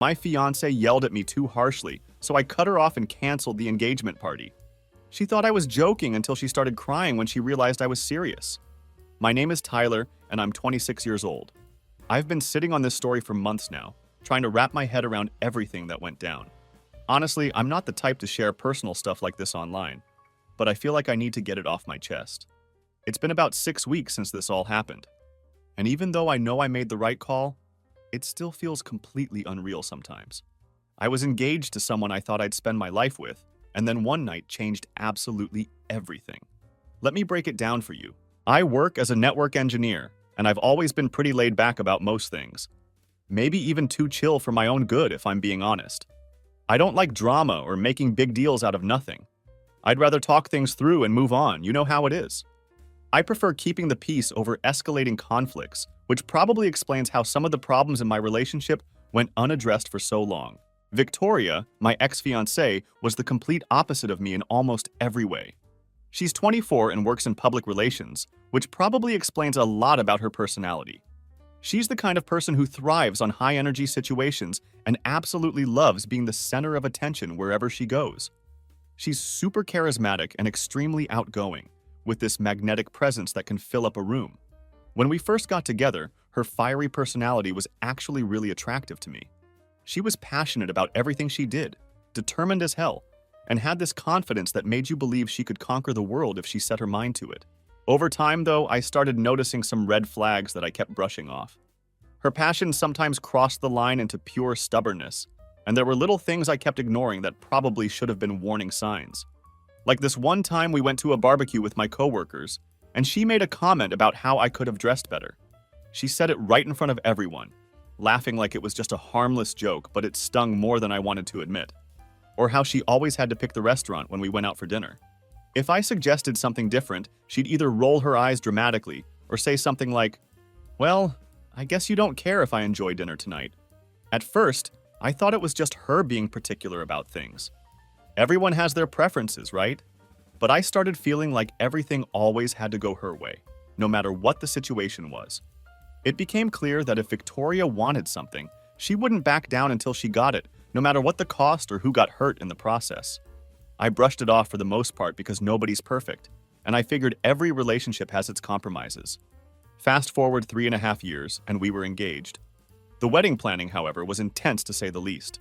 My fiancée yelled at me too harshly, so I cut her off and canceled the engagement party. She thought I was joking until she started crying when she realized I was serious. My name is Tyler, and I'm 26 years old. I've been sitting on this story for months now, trying to wrap my head around everything that went down. Honestly, I'm not the type to share personal stuff like this online, but I feel like I need to get it off my chest. It's been about 6 weeks since this all happened. And even though I know I made the right call, it still feels completely unreal sometimes. I was engaged to someone I thought I'd spend my life with, and then one night changed absolutely everything. Let me break it down for you. I work as a network engineer, and I've always been pretty laid back about most things. Maybe even too chill for my own good, if I'm being honest. I don't like drama or making big deals out of nothing. I'd rather talk things through and move on, you know how it is. I prefer keeping the peace over escalating conflicts, which probably explains how some of the problems in my relationship went unaddressed for so long. Victoria, my ex-fiancée, was the complete opposite of me in almost every way. She's 24 and works in public relations, which probably explains a lot about her personality. She's the kind of person who thrives on high-energy situations and absolutely loves being the center of attention wherever she goes. She's super charismatic and extremely outgoing, with this magnetic presence that can fill up a room. When we first got together, her fiery personality was actually really attractive to me. She was passionate about everything she did, determined as hell, and had this confidence that made you believe she could conquer the world if she set her mind to it. Over time, though, I started noticing some red flags that I kept brushing off. Her passion sometimes crossed the line into pure stubbornness, and there were little things I kept ignoring that probably should have been warning signs. Like this one time we went to a barbecue with my coworkers, and she made a comment about how I could have dressed better. She said it right in front of everyone, laughing like it was just a harmless joke, but it stung more than I wanted to admit. Or how she always had to pick the restaurant when we went out for dinner. If I suggested something different, she'd either roll her eyes dramatically or say something like, "Well, I guess you don't care if I enjoy dinner tonight." At first, I thought it was just her being particular about things. Everyone has their preferences, right? But I started feeling like everything always had to go her way, no matter what the situation was. It became clear that if Victoria wanted something, she wouldn't back down until she got it, no matter what the cost or who got hurt in the process. I brushed it off for the most part because nobody's perfect, and I figured every relationship has its compromises. Fast forward 3.5 years, and we were engaged. The wedding planning, however, was intense to say the least.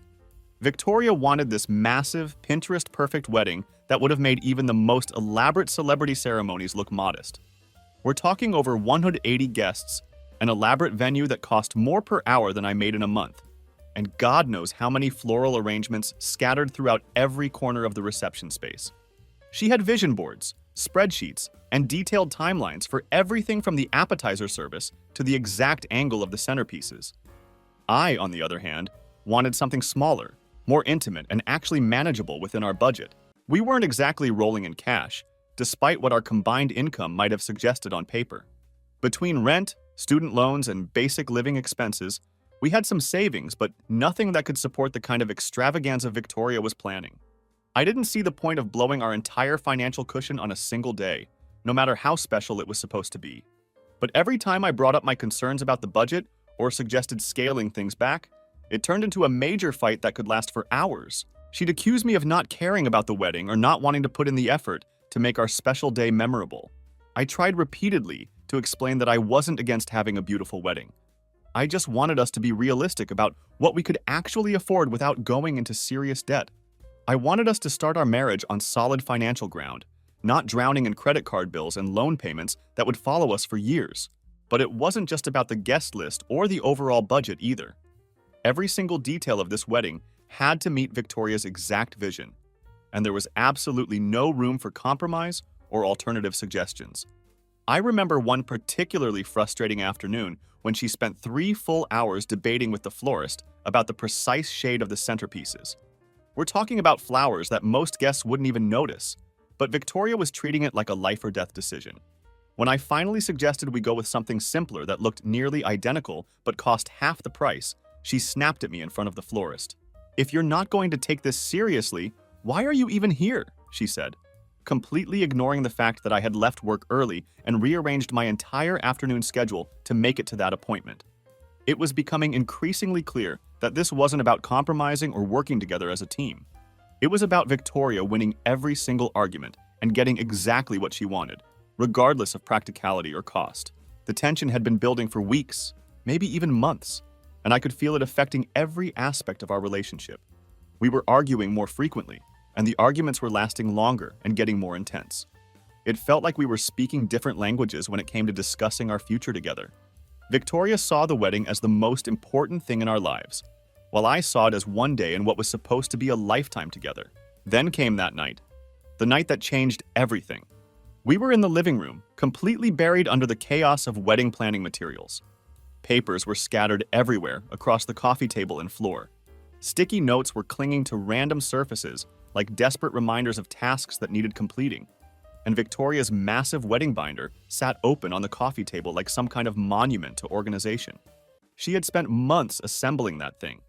Victoria wanted this massive, Pinterest-perfect wedding that would have made even the most elaborate celebrity ceremonies look modest. We're talking over 180 guests, an elaborate venue that cost more per hour than I made in a month, and God knows how many floral arrangements scattered throughout every corner of the reception space. She had vision boards, spreadsheets, and detailed timelines for everything from the appetizer service to the exact angle of the centerpieces. I, on the other hand, wanted something smaller, more intimate, and actually manageable within our budget. We weren't exactly rolling in cash, despite what our combined income might have suggested on paper. Between rent, student loans, and basic living expenses, we had some savings, but nothing that could support the kind of extravaganza Victoria was planning. I didn't see the point of blowing our entire financial cushion on a single day, no matter how special it was supposed to be. But every time I brought up my concerns about the budget or suggested scaling things back, it turned into a major fight that could last for hours. She'd accuse me of not caring about the wedding or not wanting to put in the effort to make our special day memorable. I tried repeatedly to explain that I wasn't against having a beautiful wedding. I just wanted us to be realistic about what we could actually afford without going into serious debt. I wanted us to start our marriage on solid financial ground, not drowning in credit card bills and loan payments that would follow us for years. But it wasn't just about the guest list or the overall budget either. Every single detail of this wedding had to meet Victoria's exact vision, and there was absolutely no room for compromise or alternative suggestions. I remember one particularly frustrating afternoon when she spent 3 full hours debating with the florist about the precise shade of the centerpieces. We're talking about flowers that most guests wouldn't even notice, but Victoria was treating it like a life or death decision. When I finally suggested we go with something simpler that looked nearly identical but cost half the price, she snapped at me in front of the florist. "If you're not going to take this seriously, why are you even here?" she said, completely ignoring the fact that I had left work early and rearranged my entire afternoon schedule to make it to that appointment. It was becoming increasingly clear that this wasn't about compromising or working together as a team. It was about Victoria winning every single argument and getting exactly what she wanted, regardless of practicality or cost. The tension had been building for weeks, maybe even months, and I could feel it affecting every aspect of our relationship. We were arguing more frequently, and the arguments were lasting longer and getting more intense. It felt like we were speaking different languages when it came to discussing our future together. Victoria saw the wedding as the most important thing in our lives, while I saw it as one day in what was supposed to be a lifetime together. Then came that night, the night that changed everything. We were in the living room, completely buried under the chaos of wedding planning materials. Papers were scattered everywhere across the coffee table and floor. Sticky notes were clinging to random surfaces like desperate reminders of tasks that needed completing. And Victoria's massive wedding binder sat open on the coffee table like some kind of monument to organization. She had spent months assembling that thing,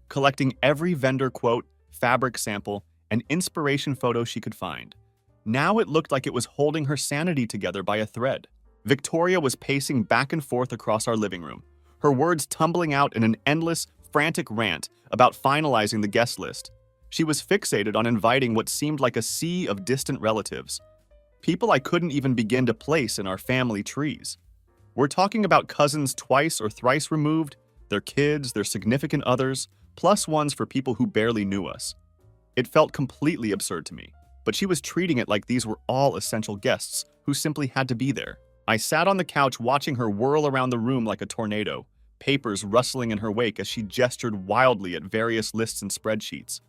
collecting every vendor quote, fabric sample, and inspiration photo she could find. Now it looked like it was holding her sanity together by a thread. Victoria was pacing back and forth across our living room, her words tumbling out in an endless, frantic rant about finalizing the guest list. She was fixated on inviting what seemed like a sea of distant relatives, people I couldn't even begin to place in our family trees. We're talking about cousins twice or thrice removed, their kids, their significant others, plus ones for people who barely knew us. It felt completely absurd to me, but she was treating it like these were all essential guests who simply had to be there. I sat on the couch watching her whirl around the room like a tornado, papers rustling in her wake as she gestured wildly at various lists and spreadsheets.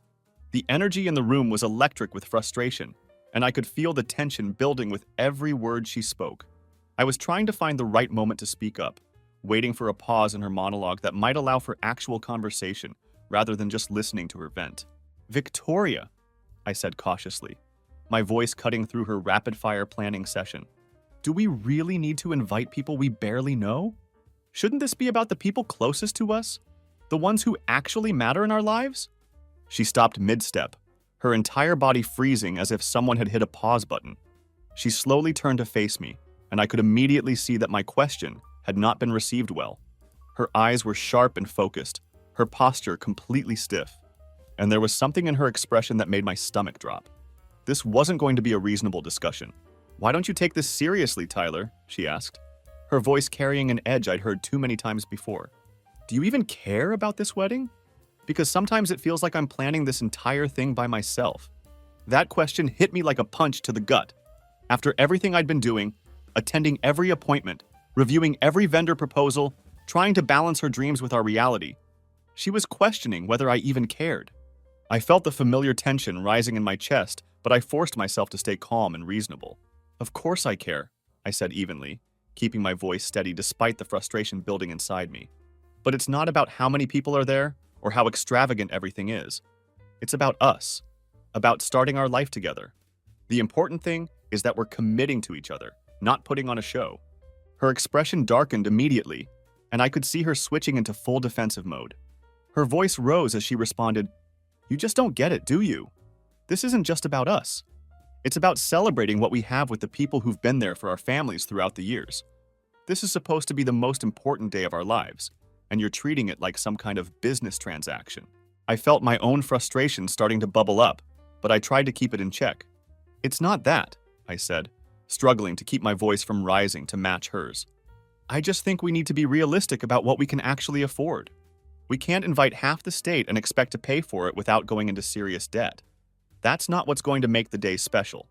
The energy in the room was electric with frustration, and I could feel the tension building with every word she spoke. I was trying to find the right moment to speak up, waiting for a pause in her monologue that might allow for actual conversation rather than just listening to her vent. "Victoria," I said cautiously, my voice cutting through her rapid-fire planning session. "Do we really need to invite people we barely know? Shouldn't this be about the people closest to us? The ones who actually matter in our lives?" She stopped mid-step, her entire body freezing as if someone had hit a pause button. She slowly turned to face me, and I could immediately see that my question had not been received well. Her eyes were sharp and focused, her posture completely stiff, and there was something in her expression that made my stomach drop. This wasn't going to be a reasonable discussion. "Why don't you take this seriously, Tyler?" she asked, her voice carrying an edge I'd heard too many times before. "Do you even care about this wedding? Because sometimes it feels like I'm planning this entire thing by myself." That question hit me like a punch to the gut. After everything I'd been doing, attending every appointment, reviewing every vendor proposal, trying to balance her dreams with our reality, she was questioning whether I even cared. I felt the familiar tension rising in my chest, but I forced myself to stay calm and reasonable. "Of course I care," I said evenly, keeping my voice steady despite the frustration building inside me. "But it's not about how many people are there or how extravagant everything is. It's about us, about starting our life together. The important thing is that we're committing to each other, not putting on a show." Her expression darkened immediately, and I could see her switching into full defensive mode. Her voice rose as she responded, "You just don't get it, do you? This isn't just about us. It's about celebrating what we have with the people who've been there for our families throughout the years. This is supposed to be the most important day of our lives, and you're treating it like some kind of business transaction." I felt my own frustration starting to bubble up, but I tried to keep it in check. "It's not that," I said, struggling to keep my voice from rising to match hers. "I just think we need to be realistic about what we can actually afford. We can't invite half the state and expect to pay for it without going into serious debt. That's not what's going to make the day special.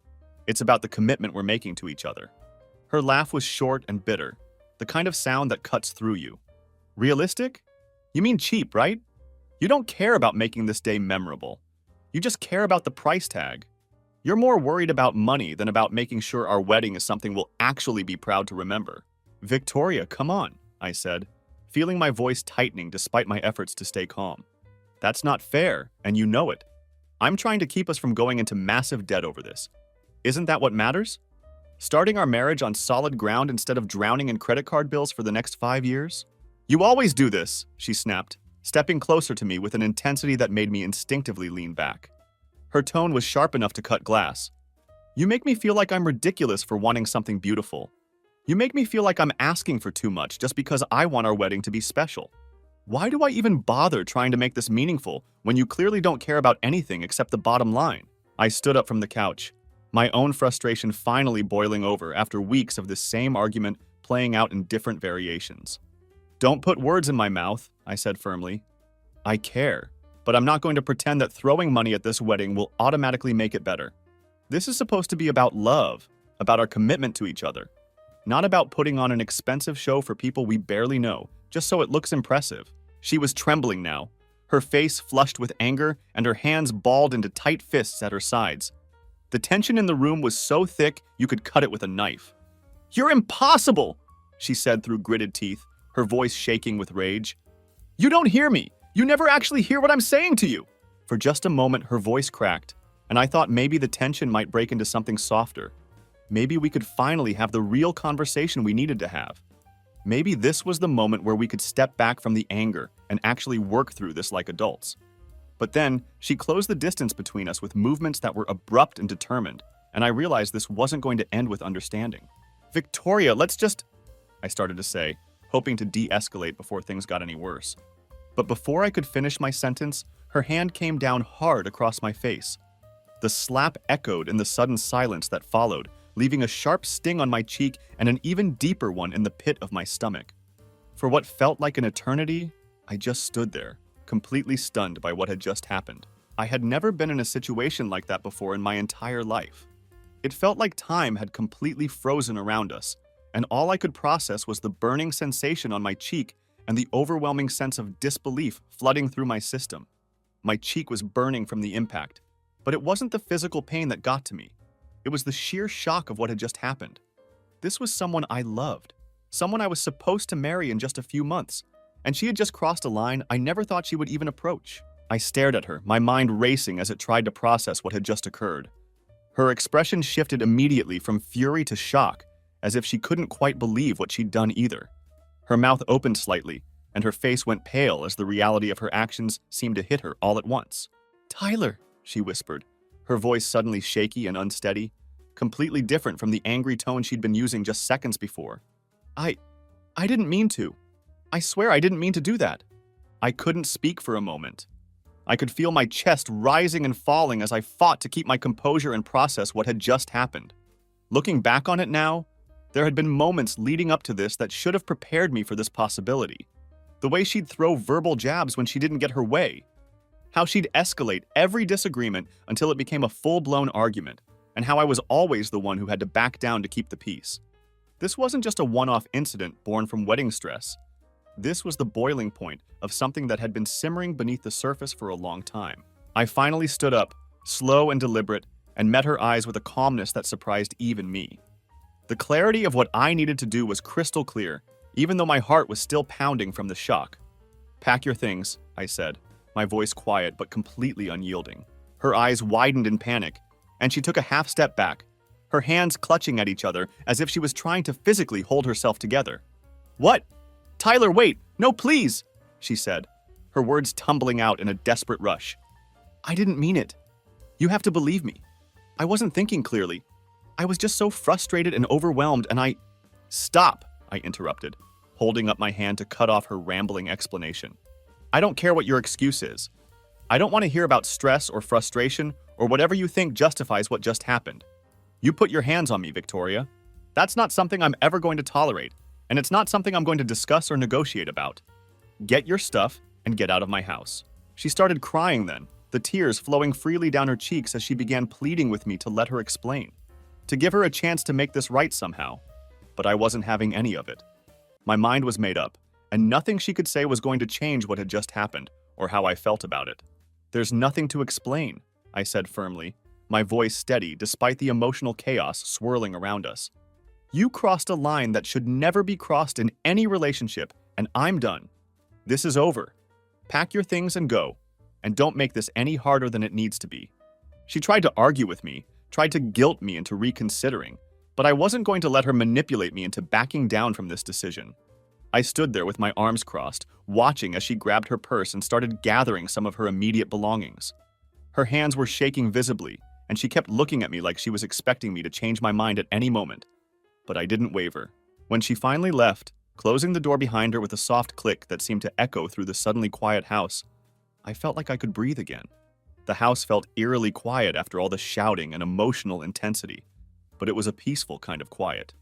It's about the commitment we're making to each other." Her laugh was short and bitter, the kind of sound that cuts through you. "Realistic? You mean cheap, right? You don't care about making this day memorable. You just care about the price tag. You're more worried about money than about making sure our wedding is something we'll actually be proud to remember." "Victoria, come on," I said, feeling my voice tightening despite my efforts to stay calm. "That's not fair, and you know it. I'm trying to keep us from going into massive debt over this. Isn't that what matters? Starting our marriage on solid ground instead of drowning in credit card bills for the next 5 years?" "You always do this," she snapped, stepping closer to me with an intensity that made me instinctively lean back. Her tone was sharp enough to cut glass. "You make me feel like I'm ridiculous for wanting something beautiful. You make me feel like I'm asking for too much just because I want our wedding to be special. Why do I even bother trying to make this meaningful when you clearly don't care about anything except the bottom line? I stood up from the couch, my own frustration finally boiling over after weeks of this same argument playing out in different variations. Don't put words in my mouth, I said firmly. I care, but I'm not going to pretend that throwing money at this wedding will automatically make it better. This is supposed to be about love, about our commitment to each other, not about putting on an expensive show for people we barely know, just so it looks impressive. She was trembling now, her face flushed with anger and her hands balled into tight fists at her sides. The tension in the room was so thick you could cut it with a knife. "You're impossible," she said through gritted teeth, her voice shaking with rage. "You don't hear me. You never actually hear what I'm saying to you." For just a moment, her voice cracked, and I thought maybe the tension might break into something softer. Maybe we could finally have the real conversation we needed to have. Maybe this was the moment where we could step back from the anger and actually work through this like adults. But then, she closed the distance between us with movements that were abrupt and determined, and I realized this wasn't going to end with understanding. "Victoria, let's just," I started to say, hoping to de-escalate before things got any worse. But before I could finish my sentence, her hand came down hard across my face. The slap echoed in the sudden silence that followed, leaving a sharp sting on my cheek and an even deeper one in the pit of my stomach. For what felt like an eternity, I just stood there, completely stunned by what had just happened. I had never been in a situation like that before in my entire life. It felt like time had completely frozen around us, and all I could process was the burning sensation on my cheek and the overwhelming sense of disbelief flooding through my system. My cheek was burning from the impact, but it wasn't the physical pain that got to me. It was the sheer shock of what had just happened. This was someone I loved, someone I was supposed to marry in just a few months, and she had just crossed a line I never thought she would even approach. I stared at her, my mind racing as it tried to process what had just occurred. Her expression shifted immediately from fury to shock, as if she couldn't quite believe what she'd done either. Her mouth opened slightly, and her face went pale as the reality of her actions seemed to hit her all at once. "Tyler," she whispered, her voice suddenly shaky and unsteady, completely different from the angry tone she'd been using just seconds before. I didn't mean to. I swear I didn't mean to do that." I couldn't speak for a moment. I could feel my chest rising and falling as I fought to keep my composure and process what had just happened. Looking back on it now, there had been moments leading up to this that should have prepared me for this possibility. The way she'd throw verbal jabs when she didn't get her way. How she'd escalate every disagreement until it became a full-blown argument, and how I was always the one who had to back down to keep the peace. This wasn't just a one-off incident born from wedding stress. This was the boiling point of something that had been simmering beneath the surface for a long time. I finally stood up, slow and deliberate, and met her eyes with a calmness that surprised even me. The clarity of what I needed to do was crystal clear, even though my heart was still pounding from the shock. "Pack your things," I said, my voice quiet but completely unyielding. Her eyes widened in panic, and she took a half step back, her hands clutching at each other as if she was trying to physically hold herself together. "What? Tyler, wait! No, please!" she said, her words tumbling out in a desperate rush. "I didn't mean it. You have to believe me. I wasn't thinking clearly. I was just so frustrated and overwhelmed, and I—" "Stop," I interrupted, holding up my hand to cut off her rambling explanation. "I don't care what your excuse is. I don't want to hear about stress or frustration or whatever you think justifies what just happened. You put your hands on me, Victoria. That's not something I'm ever going to tolerate, and it's not something I'm going to discuss or negotiate about. Get your stuff and get out of my house." She started crying then, the tears flowing freely down her cheeks as she began pleading with me to let her explain, to give her a chance to make this right somehow. But I wasn't having any of it. My mind was made up, and nothing she could say was going to change what had just happened or how I felt about it. "There's nothing to explain," I said firmly, my voice steady despite the emotional chaos swirling around us. "You crossed a line that should never be crossed in any relationship, and I'm done. This is over. Pack your things and go, and don't make this any harder than it needs to be." She tried to argue with me, tried to guilt me into reconsidering, but I wasn't going to let her manipulate me into backing down from this decision. I stood there with my arms crossed, watching as she grabbed her purse and started gathering some of her immediate belongings. Her hands were shaking visibly, and she kept looking at me like she was expecting me to change my mind at any moment. But I didn't waver. When she finally left, Closing the door behind her with a soft click that seemed to echo through the suddenly quiet house, I felt like I could breathe again. The house felt eerily quiet after all the shouting and emotional intensity, but it was a peaceful kind of quiet.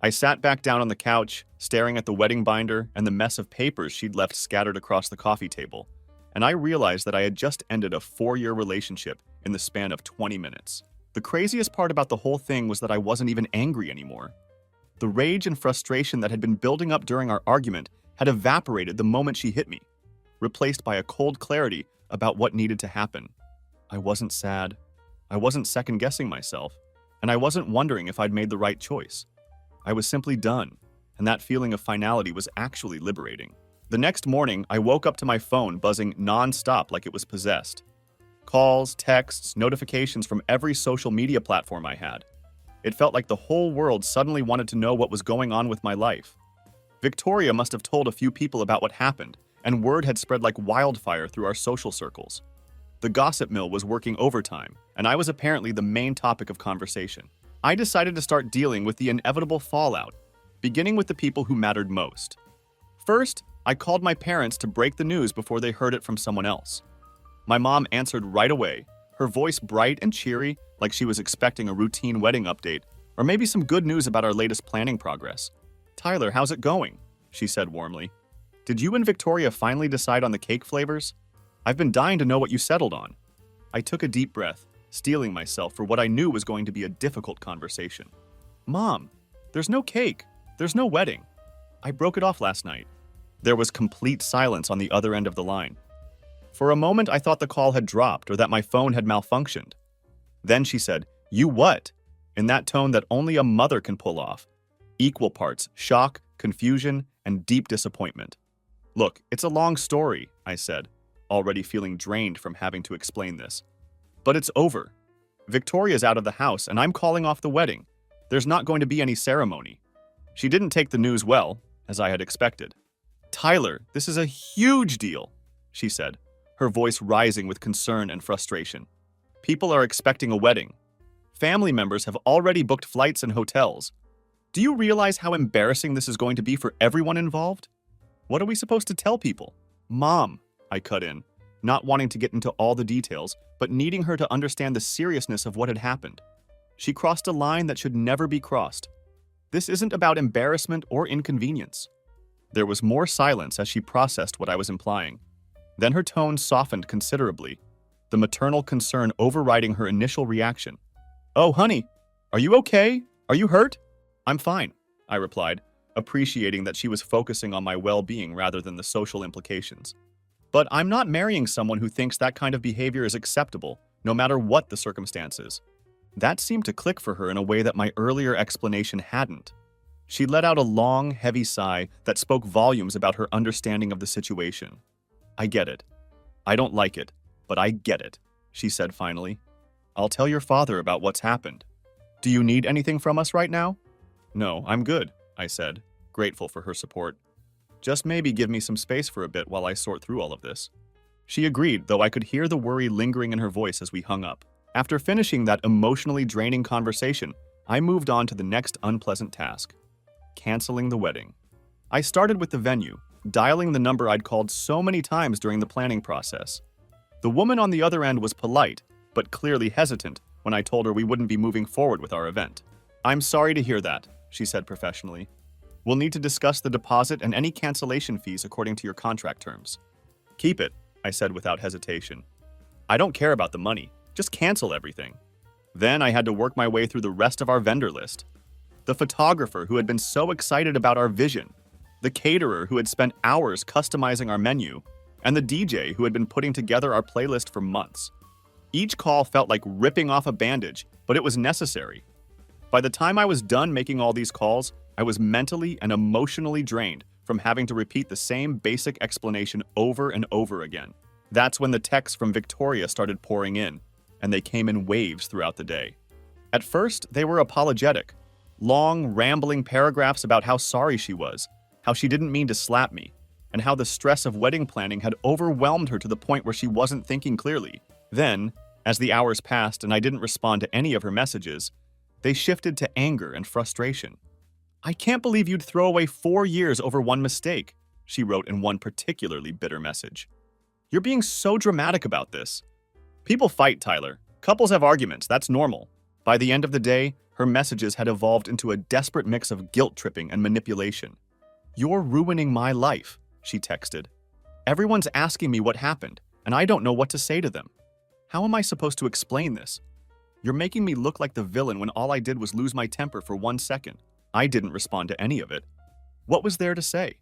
I sat back down on the couch, staring at the wedding binder and the mess of papers she'd left scattered across the coffee table, and I realized that I had just ended a 4-year relationship in the span of 20 minutes. The craziest part about the whole thing was that I wasn't even angry anymore. The rage and frustration that had been building up during our argument had evaporated the moment she hit me, replaced by a cold clarity about what needed to happen. I wasn't sad, I wasn't second-guessing myself, and I wasn't wondering if I'd made the right choice. I was simply done, and that feeling of finality was actually liberating. The next morning, I woke up to my phone buzzing non-stop like it was possessed. Calls, texts, notifications from every social media platform I had. It felt like the whole world suddenly wanted to know what was going on with my life. Victoria must have told a few people about what happened, and word had spread like wildfire through our social circles. The gossip mill was working overtime, and I was apparently the main topic of conversation. I decided to start dealing with the inevitable fallout, beginning with the people who mattered most. First, I called my parents to break the news before they heard it from someone else. My mom answered right away, her voice bright and cheery, like she was expecting a routine wedding update, or maybe some good news about our latest planning progress. "Tyler, how's it going?" she said warmly. "Did you and Victoria finally decide on the cake flavors? I've been dying to know what you settled on." I took a deep breath, steeling myself for what I knew was going to be a difficult conversation. "Mom, there's no cake. There's no wedding. I broke it off last night." There was complete silence on the other end of the line. For a moment, I thought the call had dropped or that my phone had malfunctioned. Then she said, "You what?" in that tone that only a mother can pull off. Equal parts shock, confusion, and deep disappointment. "Look, it's a long story," I said, already feeling drained from having to explain this. "But it's over. Victoria's out of the house, and I'm calling off the wedding. There's not going to be any ceremony." She didn't take the news well, as I had expected. "Tyler, this is a huge deal," she said, her voice rising with concern and frustration. "People are expecting a wedding. Family members have already booked flights and hotels. Do you realize how embarrassing this is going to be for everyone involved? What are we supposed to tell people?" "Mom," I cut in, not wanting to get into all the details, but needing her to understand the seriousness of what had happened. She crossed a line that should never be crossed. This isn't about embarrassment or inconvenience. There was more silence as she processed what I was implying. Then her tone softened considerably, the maternal concern overriding her initial reaction. "Oh, honey, are you okay? Are you hurt?" "I'm fine," I replied, appreciating that she was focusing on my well-being rather than the social implications. "But I'm not marrying someone who thinks that kind of behavior is acceptable, no matter what the circumstances." That seemed to click for her in a way that my earlier explanation hadn't. She let out a long, heavy sigh that spoke volumes about her understanding of the situation. "I get it. I don't like it, but I get it," she said finally. "I'll tell your father about what's happened. Do you need anything from us right now?" "No, I'm good," I said, grateful for her support. "Just maybe give me some space for a bit while I sort through all of this." She agreed, though I could hear the worry lingering in her voice as we hung up. After finishing that emotionally draining conversation, I moved on to the next unpleasant task: canceling the wedding. I started with the venue, dialing the number I'd called so many times during the planning process. The woman on the other end was polite, but clearly hesitant when I told her we wouldn't be moving forward with our event. "I'm sorry to hear that," she said professionally. "We'll need to discuss the deposit and any cancellation fees according to your contract terms." "Keep it," I said without hesitation. "I don't care about the money. Just cancel everything." Then I had to work my way through the rest of our vendor list. The photographer who had been so excited about our vision, the caterer who had spent hours customizing our menu, and the DJ who had been putting together our playlist for months. Each call felt like ripping off a bandage, but it was necessary. By the time I was done making all these calls, I was mentally and emotionally drained from having to repeat the same basic explanation over and over again. That's when the texts from Victoria started pouring in, and they came in waves throughout the day. At first, they were apologetic. Long, rambling paragraphs about how sorry she was, how she didn't mean to slap me, and how the stress of wedding planning had overwhelmed her to the point where she wasn't thinking clearly. Then, as the hours passed and I didn't respond to any of her messages, they shifted to anger and frustration. "I can't believe you'd throw away 4 years over one mistake," she wrote in one particularly bitter message. "You're being so dramatic about this." People fight, Tyler. Couples have arguments, that's normal. By the end of the day, her messages had evolved into a desperate mix of guilt-tripping and manipulation. "You're ruining my life," she texted. "Everyone's asking me what happened, and I don't know what to say to them. How am I supposed to explain this? You're making me look like the villain when all I did was lose my temper for 1 second. I didn't respond to any of it. What was there to say?"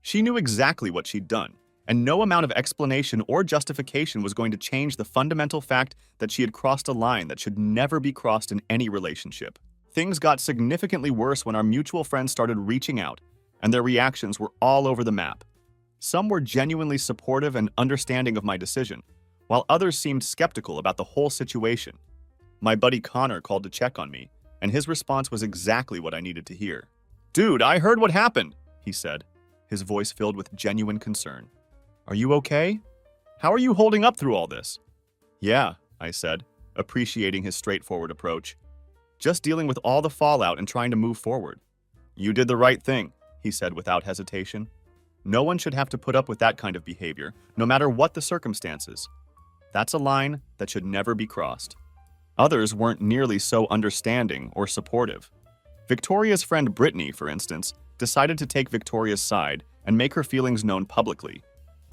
She knew exactly what she'd done, and no amount of explanation or justification was going to change the fundamental fact that she had crossed a line that should never be crossed in any relationship. Things got significantly worse when our mutual friends started reaching out, and their reactions were all over the map. Some were genuinely supportive and understanding of my decision, while others seemed skeptical about the whole situation. My buddy Connor called to check on me, and his response was exactly what I needed to hear. "Dude, I heard what happened," he said, his voice filled with genuine concern. "Are you okay? How are you holding up through all this?" "Yeah," I said, appreciating his straightforward approach. "Just dealing with all the fallout and trying to move forward." "You did the right thing," he said without hesitation. "No one should have to put up with that kind of behavior, no matter what the circumstances. That's a line that should never be crossed." Others weren't nearly so understanding or supportive. Victoria's friend Brittany, for instance, decided to take Victoria's side and make her feelings known publicly.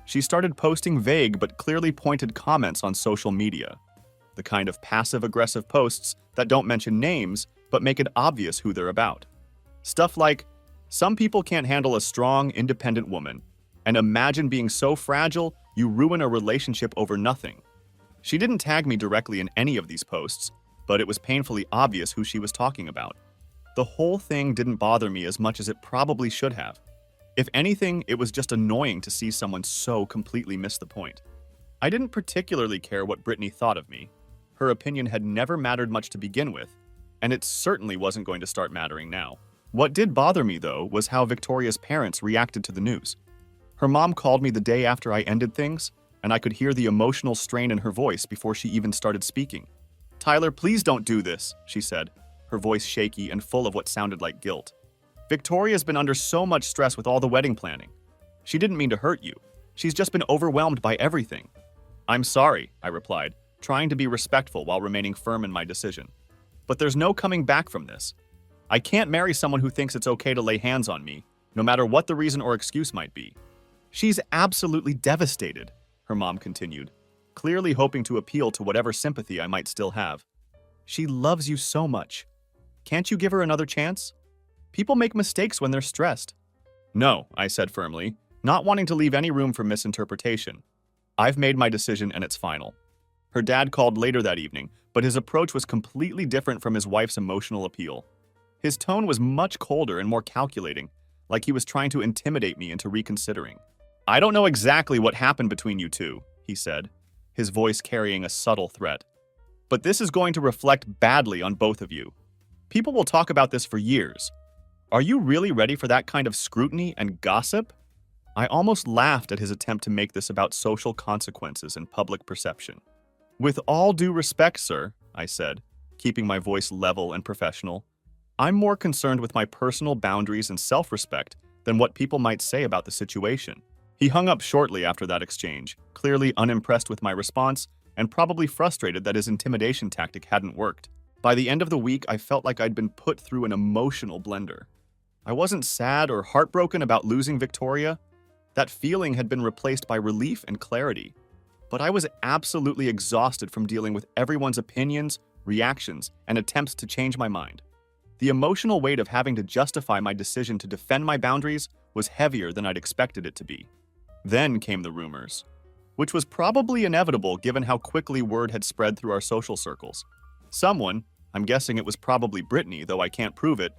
She started posting vague but clearly pointed comments on social media, the kind of passive-aggressive posts that don't mention names but make it obvious who they're about. Stuff like, "Some people can't handle a strong, independent woman," and "Imagine being so fragile you ruin a relationship over nothing." She didn't tag me directly in any of these posts, but it was painfully obvious who she was talking about. The whole thing didn't bother me as much as it probably should have. If anything, it was just annoying to see someone so completely miss the point. I didn't particularly care what Brittany thought of me. Her opinion had never mattered much to begin with, and it certainly wasn't going to start mattering now. What did bother me, though, was how Victoria's parents reacted to the news. Her mom called me the day after I ended things, and I could hear the emotional strain in her voice before she even started speaking. "Tyler, please don't do this," she said, her voice shaky and full of what sounded like guilt. "Victoria's been under so much stress with all the wedding planning. She didn't mean to hurt you. She's just been overwhelmed by everything." "I'm sorry," I replied, trying to be respectful while remaining firm in my decision. "But there's no coming back from this. I can't marry someone who thinks it's okay to lay hands on me, no matter what the reason or excuse might be." "She's absolutely devastated," her mom continued, clearly hoping to appeal to whatever sympathy I might still have. "She loves you so much. Can't you give her another chance? People make mistakes when they're stressed." "No," I said firmly, not wanting to leave any room for misinterpretation. "I've made my decision and it's final." Her dad called later that evening, but his approach was completely different from his wife's emotional appeal. His tone was much colder and more calculating, like he was trying to intimidate me into reconsidering. "I don't know exactly what happened between you two," he said, his voice carrying a subtle threat. "But this is going to reflect badly on both of you. People will talk about this for years. Are you really ready for that kind of scrutiny and gossip?" I almost laughed at his attempt to make this about social consequences and public perception. "With all due respect, sir," I said, keeping my voice level and professional, "I'm more concerned with my personal boundaries and self-respect than what people might say about the situation." He hung up shortly after that exchange, clearly unimpressed with my response and probably frustrated that his intimidation tactic hadn't worked. By the end of the week, I felt like I'd been put through an emotional blender. I wasn't sad or heartbroken about losing Victoria. That feeling had been replaced by relief and clarity. But I was absolutely exhausted from dealing with everyone's opinions, reactions, and attempts to change my mind. The emotional weight of having to justify my decision to defend my boundaries was heavier than I'd expected it to be. Then came the rumors, which was probably inevitable given how quickly word had spread through our social circles. Someone, I'm guessing it was probably Brittany, though I can't prove it,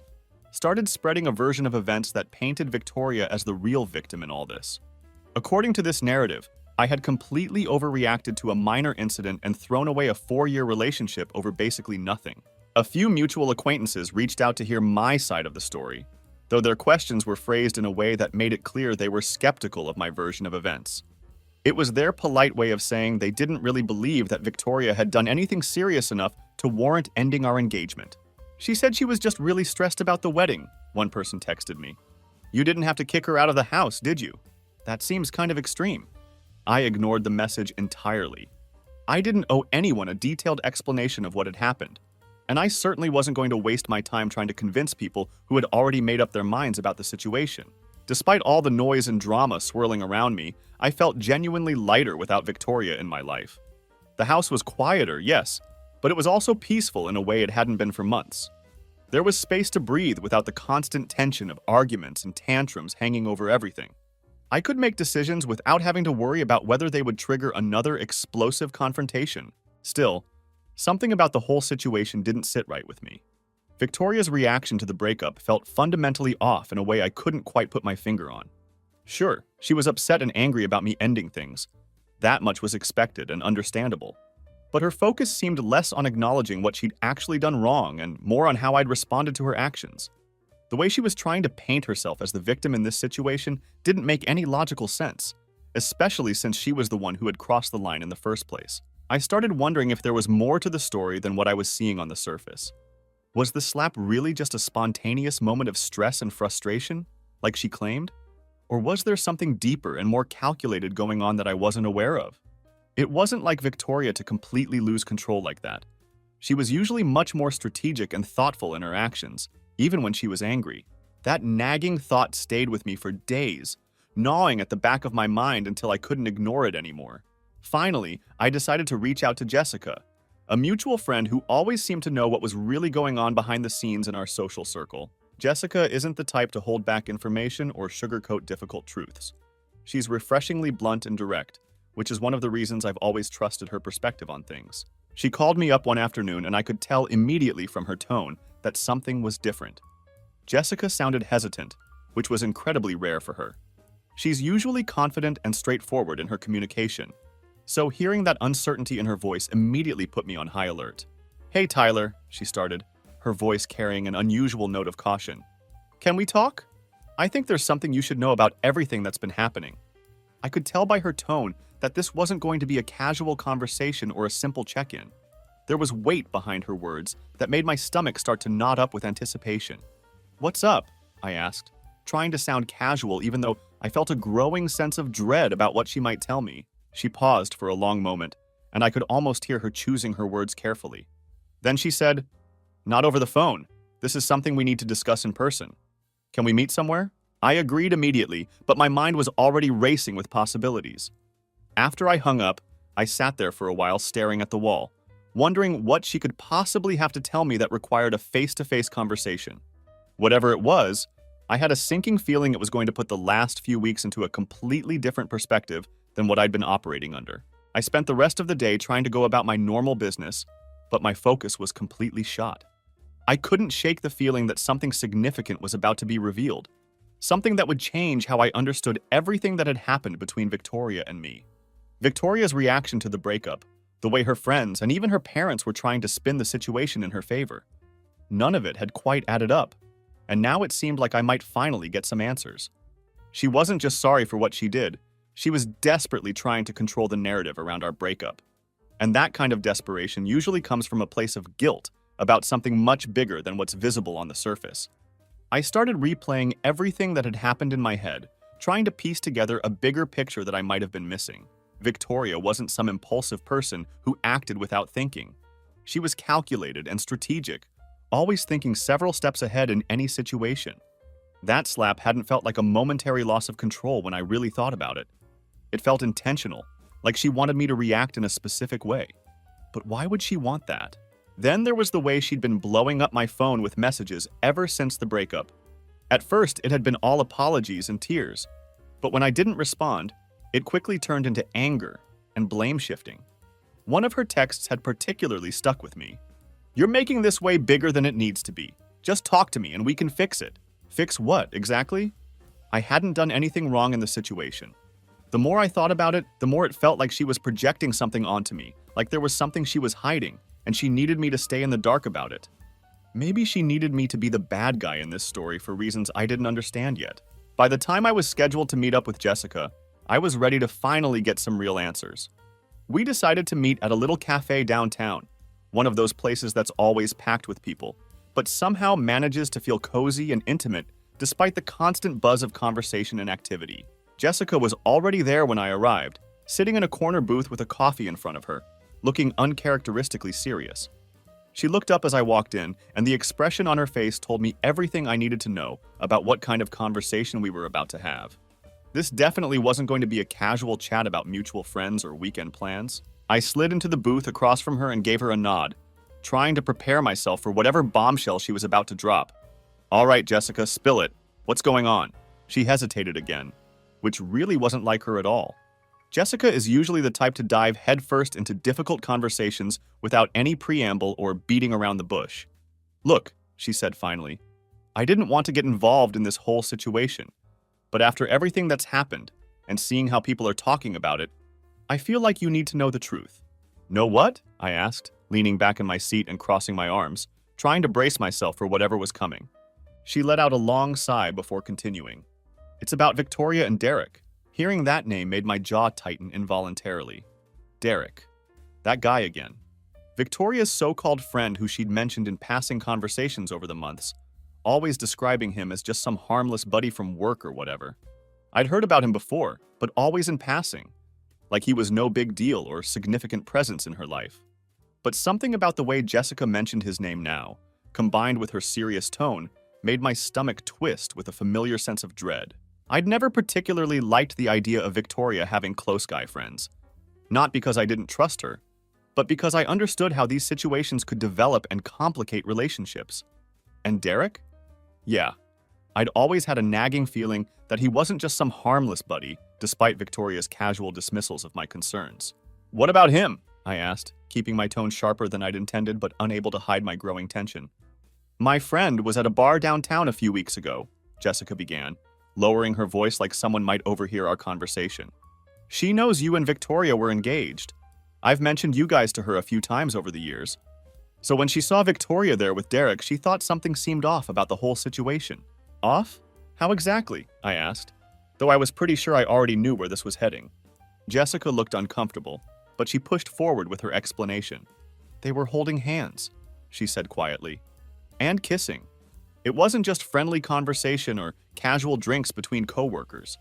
started spreading a version of events that painted Victoria as the real victim in all this. According to this narrative, I had completely overreacted to a minor incident and thrown away a 4-year relationship over basically nothing. A few mutual acquaintances reached out to hear my side of the story, though their questions were phrased in a way that made it clear they were skeptical of my version of events. It was their polite way of saying they didn't really believe that Victoria had done anything serious enough to warrant ending our engagement. She said she was just really stressed about the wedding, one person texted me. You didn't have to kick her out of the house, did you? That seems kind of extreme. I ignored the message entirely. I didn't owe anyone a detailed explanation of what had happened, and I certainly wasn't going to waste my time trying to convince people who had already made up their minds about the situation. Despite all the noise and drama swirling around me, I felt genuinely lighter without Victoria in my life. The house was quieter, yes, but it was also peaceful in a way it hadn't been for months. There was space to breathe without the constant tension of arguments and tantrums hanging over everything. I could make decisions without having to worry about whether they would trigger another explosive confrontation. Still, something about the whole situation didn't sit right with me. Victoria's reaction to the breakup felt fundamentally off in a way I couldn't quite put my finger on. Sure, she was upset and angry about me ending things. That much was expected and understandable. But her focus seemed less on acknowledging what she'd actually done wrong and more on how I'd responded to her actions. The way she was trying to paint herself as the victim in this situation didn't make any logical sense, especially since she was the one who had crossed the line in the first place. I started wondering if there was more to the story than what I was seeing on the surface. Was the slap really just a spontaneous moment of stress and frustration, like she claimed? Or was there something deeper and more calculated going on that I wasn't aware of? It wasn't like Victoria to completely lose control like that. She was usually much more strategic and thoughtful in her actions, even when she was angry. That nagging thought stayed with me for days, gnawing at the back of my mind until I couldn't ignore it anymore. Finally, I decided to reach out to Jessica, a mutual friend who always seemed to know what was really going on behind the scenes in our social circle. Jessica isn't the type to hold back information or sugarcoat difficult truths. She's refreshingly blunt and direct, which is one of the reasons I've always trusted her perspective on things. She called me up one afternoon and I could tell immediately from her tone that something was different. Jessica sounded hesitant, which was incredibly rare for her. She's usually confident and straightforward in her communication, so hearing that uncertainty in her voice immediately put me on high alert. "Hey Tyler," she started, her voice carrying an unusual note of caution. "Can we talk? I think there's something you should know about everything that's been happening." I could tell by her tone that this wasn't going to be a casual conversation or a simple check-in. There was weight behind her words that made my stomach start to knot up with anticipation. "What's up?" I asked, trying to sound casual even though I felt a growing sense of dread about what she might tell me. She paused for a long moment, and I could almost hear her choosing her words carefully. Then she said, "Not over the phone. This is something we need to discuss in person. Can we meet somewhere?" I agreed immediately, but my mind was already racing with possibilities. After I hung up, I sat there for a while staring at the wall, wondering what she could possibly have to tell me that required a face-to-face conversation. Whatever it was, I had a sinking feeling it was going to put the last few weeks into a completely different perspective than what I'd been operating under. I spent the rest of the day trying to go about my normal business, but my focus was completely shot. I couldn't shake the feeling that something significant was about to be revealed, something that would change how I understood everything that had happened between Victoria and me. Victoria's reaction to the breakup, the way her friends and even her parents were trying to spin the situation in her favor. None of it had quite added up, and now it seemed like I might finally get some answers. She wasn't just sorry for what she did, she was desperately trying to control the narrative around our breakup. And that kind of desperation usually comes from a place of guilt about something much bigger than what's visible on the surface. I started replaying everything that had happened in my head, trying to piece together a bigger picture that I might have been missing. Victoria wasn't some impulsive person who acted without thinking. She was calculated and strategic, always thinking several steps ahead in any situation. That slap hadn't felt like a momentary loss of control when I really thought about it. It felt intentional, like she wanted me to react in a specific way. But why would she want that? Then there was the way she'd been blowing up my phone with messages ever since the breakup. At first, it had been all apologies and tears, but when I didn't respond, it quickly turned into anger and blame shifting. One of her texts had particularly stuck with me. "You're making this way bigger than it needs to be. Just talk to me and we can fix it." Fix what, exactly? I hadn't done anything wrong in the situation. The more I thought about it, the more it felt like she was projecting something onto me, like there was something she was hiding, and she needed me to stay in the dark about it. Maybe she needed me to be the bad guy in this story for reasons I didn't understand yet. By the time I was scheduled to meet up with Jessica, I was ready to finally get some real answers. We decided to meet at a little cafe downtown, one of those places that's always packed with people, but somehow manages to feel cozy and intimate despite the constant buzz of conversation and activity. Jessica was already there when I arrived, sitting in a corner booth with a coffee in front of her, looking uncharacteristically serious. She looked up as I walked in, and the expression on her face told me everything I needed to know about what kind of conversation we were about to have. This definitely wasn't going to be a casual chat about mutual friends or weekend plans. I slid into the booth across from her and gave her a nod, trying to prepare myself for whatever bombshell she was about to drop. "All right, Jessica, spill it. What's going on?" She hesitated again, which really wasn't like her at all. Jessica is usually the type to dive headfirst into difficult conversations without any preamble or beating around the bush. "Look," she said finally, "I didn't want to get involved in this whole situation, but after everything that's happened and seeing how people are talking about it, I feel like you need to know the truth." "Know what?" I asked, leaning back in my seat and crossing my arms, trying to brace myself for whatever was coming. She let out a long sigh before continuing. "It's about Victoria and Derek." Hearing that name made my jaw tighten involuntarily. Derek. That guy again. Victoria's so-called friend who she'd mentioned in passing conversations over the months, always describing him as just some harmless buddy from work or whatever. I'd heard about him before, but always in passing, like he was no big deal or significant presence in her life. But something about the way Jessica mentioned his name now, combined with her serious tone, made my stomach twist with a familiar sense of dread. I'd never particularly liked the idea of Victoria having close guy friends. Not because I didn't trust her, but because I understood how these situations could develop and complicate relationships. And Derek? Yeah, I'd always had a nagging feeling that he wasn't just some harmless buddy, despite Victoria's casual dismissals of my concerns. "What about him?" I asked, keeping my tone sharper than I'd intended but unable to hide my growing tension. "My friend was at a bar downtown a few weeks ago," Jessica began, lowering her voice like someone might overhear our conversation. "She knows you and Victoria were engaged. I've mentioned you guys to her a few times over the years. So when she saw Victoria there with Derek, she thought something seemed off about the whole situation." "Off? How exactly?" I asked, though I was pretty sure I already knew where this was heading. Jessica looked uncomfortable, but she pushed forward with her explanation. "They were holding hands," she said quietly, "and kissing. It wasn't just friendly conversation or casual drinks between coworkers.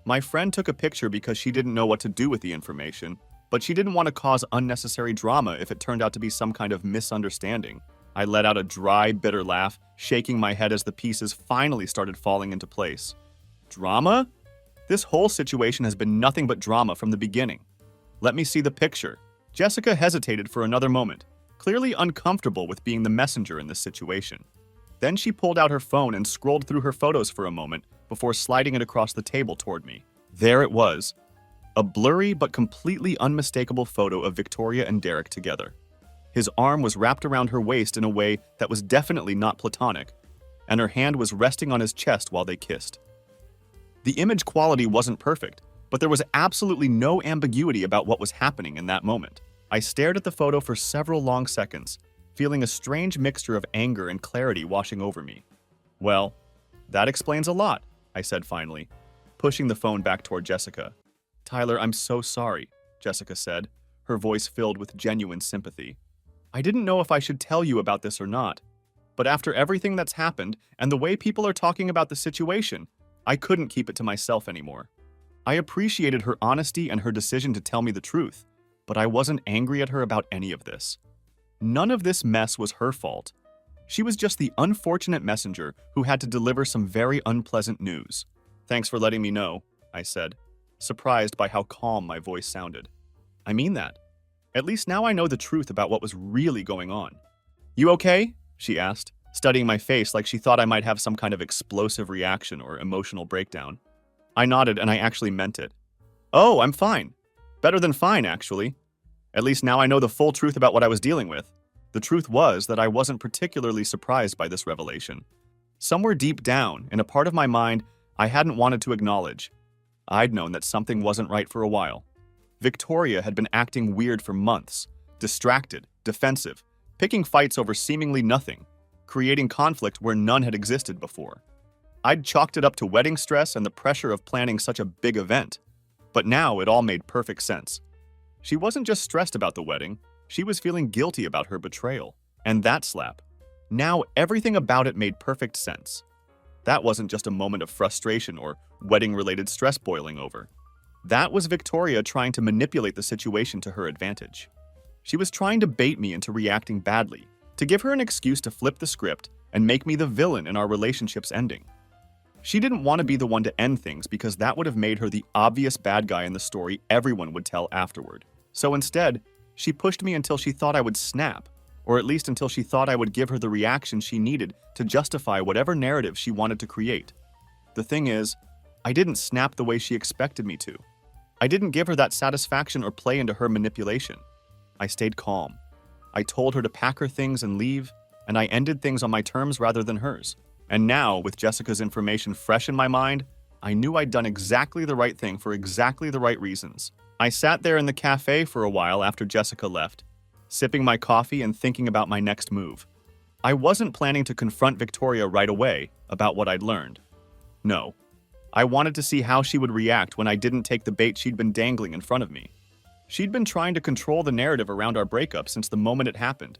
My friend took a picture because she didn't know what to do with the information, but she didn't want to cause unnecessary drama if it turned out to be some kind of misunderstanding." I let out a dry, bitter laugh, shaking my head as the pieces finally started falling into place. "Drama? This whole situation has been nothing but drama from the beginning. Let me see the picture." Jessica hesitated for another moment, clearly uncomfortable with being the messenger in this situation. Then she pulled out her phone and scrolled through her photos for a moment before sliding it across the table toward me. There it was, a blurry but completely unmistakable photo of Victoria and Derek together. His arm was wrapped around her waist in a way that was definitely not platonic, and her hand was resting on his chest while they kissed. The image quality wasn't perfect, but there was absolutely no ambiguity about what was happening in that moment. I stared at the photo for several long seconds, feeling a strange mixture of anger and clarity washing over me. "Well, that explains a lot," I said finally, pushing the phone back toward Jessica. "Tyler, I'm so sorry," Jessica said, her voice filled with genuine sympathy. "I didn't know if I should tell you about this or not, but after everything that's happened and the way people are talking about the situation, I couldn't keep it to myself anymore. I appreciated her honesty and her decision to tell me the truth, but I wasn't angry at her about any of this. None of this mess was her fault. She was just the unfortunate messenger who had to deliver some very unpleasant news." "Thanks for letting me know," I said, surprised by how calm my voice sounded. "I mean that. At least now I know the truth about what was really going on." "You okay?" she asked, studying my face like she thought I might have some kind of explosive reaction or emotional breakdown. I nodded, and I actually meant it. "Oh, I'm fine. Better than fine, actually. At least now I know the full truth about what I was dealing with." The truth was that I wasn't particularly surprised by this revelation. Somewhere deep down, in a part of my mind I hadn't wanted to acknowledge, I'd known that something wasn't right for a while. Victoria had been acting weird for months, distracted, defensive, picking fights over seemingly nothing, creating conflict where none had existed before. I'd chalked it up to wedding stress and the pressure of planning such a big event, but now it all made perfect sense. She wasn't just stressed about the wedding, she was feeling guilty about her betrayal. And that slap. Now everything about it made perfect sense. That wasn't just a moment of frustration or wedding-related stress boiling over. That was Victoria trying to manipulate the situation to her advantage. She was trying to bait me into reacting badly, to give her an excuse to flip the script and make me the villain in our relationship's ending. She didn't want to be the one to end things because that would have made her the obvious bad guy in the story everyone would tell afterward. So instead, she pushed me until she thought I would snap, or at least until she thought I would give her the reaction she needed to justify whatever narrative she wanted to create. The thing is, I didn't snap the way she expected me to. I didn't give her that satisfaction or play into her manipulation. I stayed calm. I told her to pack her things and leave, and I ended things on my terms rather than hers. And now, with Jessica's information fresh in my mind, I knew I'd done exactly the right thing for exactly the right reasons. I sat there in the cafe for a while after Jessica left, sipping my coffee and thinking about my next move. I wasn't planning to confront Victoria right away about what I'd learned. No. I wanted to see how she would react when I didn't take the bait she'd been dangling in front of me. She'd been trying to control the narrative around our breakup since the moment it happened,